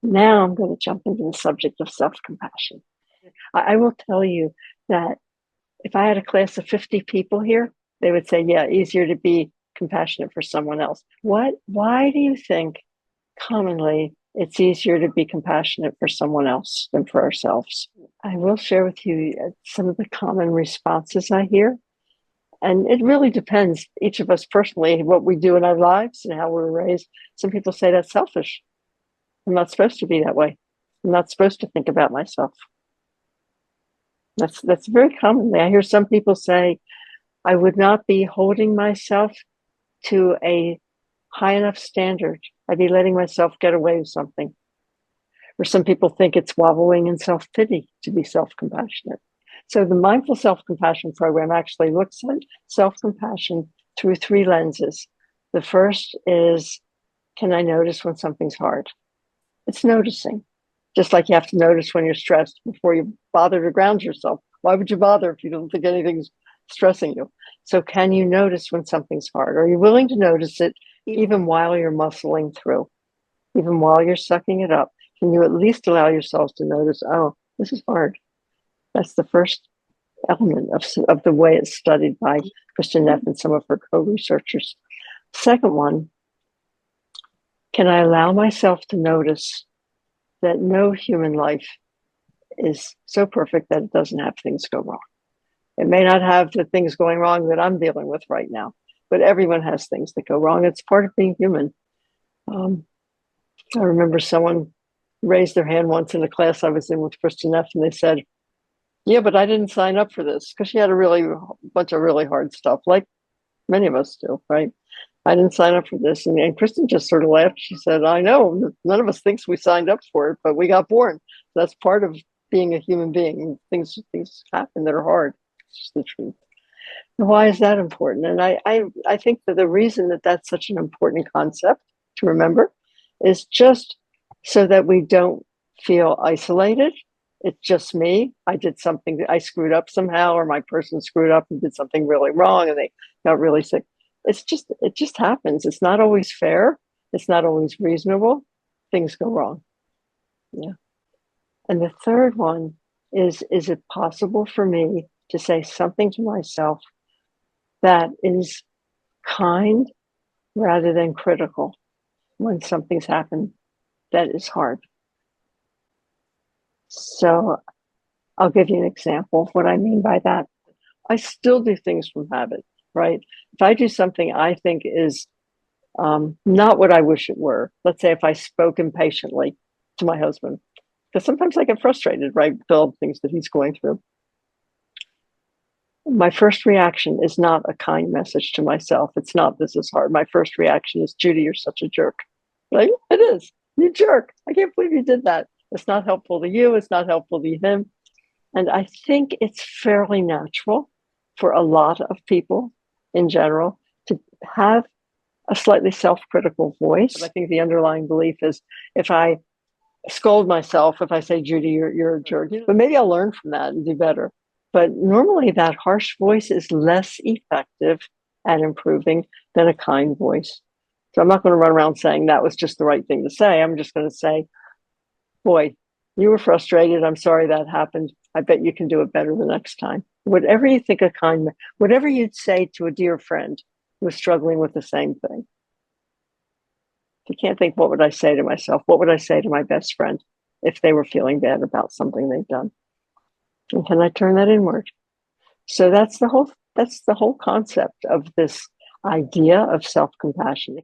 Now I'm going to jump into the subject of self-compassion. I will tell you that if I had a class of 50 people here, they would say, yeah, easier to be compassionate for someone else. Why do you think commonly it's easier to be compassionate for someone else than for ourselves? I will share with you some of the common responses I hear. And it really depends, each of us personally, what we do in our lives and how we're raised. Some people say that's selfish. I'm not supposed to be that way. I'm not supposed to think about myself. That's very commonly. I hear some people say, I would not be holding myself to a high enough standard. I'd be letting myself get away with something. Or some people think it's wobbling in self-pity to be self-compassionate. So the Mindful Self-Compassion program actually looks at self-compassion through three lenses. The first is, can I notice when something's hard? It's noticing. Just like you have to notice when you're stressed before you bother to ground yourself. Why would you bother if you don't think anything's stressing you? So can you notice when something's hard? Are you willing to notice it even while you're muscling through? Even while you're sucking it up? Can you at least allow yourselves to notice, oh, this is hard? That's the first element of the way it's studied by Kristen Neff and some of her co-researchers. Second one, can I allow myself to notice that no human life is so perfect that it doesn't have things go wrong? It may not have the things going wrong that I'm dealing with right now, but everyone has things that go wrong. It's part of being human. I remember someone raised their hand once in a class I was in with Kristen Neff, and they said, yeah, but I didn't sign up for this, because she had a bunch of really hard stuff, like many of us do, right? I didn't sign up for this. And Kristen just sort of laughed. She said, I know, none of us thinks we signed up for it, but we got born. That's part of being a human being. Things happen that are hard. It's just the truth. And why is that important? And I think that the reason that that's such an important concept to remember is just so that we don't feel isolated. It's just me. I did something that I screwed up somehow, or my person screwed up and did something really wrong and they got really sick. It just happens. It's not always fair. It's not always reasonable. Things go wrong. Yeah. And the third one is it possible for me to say something to myself that is kind rather than critical when something's happened that is hard? So I'll give you an example of what I mean by that. I still do things from habit, right? If I do something I think is not what I wish it were, let's say if I spoke impatiently to my husband, because sometimes I get frustrated, right, with all the things that he's going through. My first reaction is not a kind message to myself. It's not, this is hard. My first reaction is, Judy, you're such a jerk. Like, it is. You jerk. I can't believe you did that. It's not helpful to you. It's not helpful to him. And I think it's fairly natural for a lot of people in general to have a slightly self-critical voice. I think the underlying belief is if I scold myself, if I say, Judy, you're a jerk, but maybe I'll learn from that and do better. But normally that harsh voice is less effective at improving than a kind voice. So I'm not going to run around saying that was just the right thing to say. I'm just going to say, boy, you were frustrated. I'm sorry that happened. I bet you can do it better the next time. Whatever you think whatever you'd say to a dear friend who was struggling with the same thing. If you can't think, what would I say to myself? What would I say to my best friend if they were feeling bad about something they've done? And can I turn that inward? So that's the whole concept of this idea of self-compassion.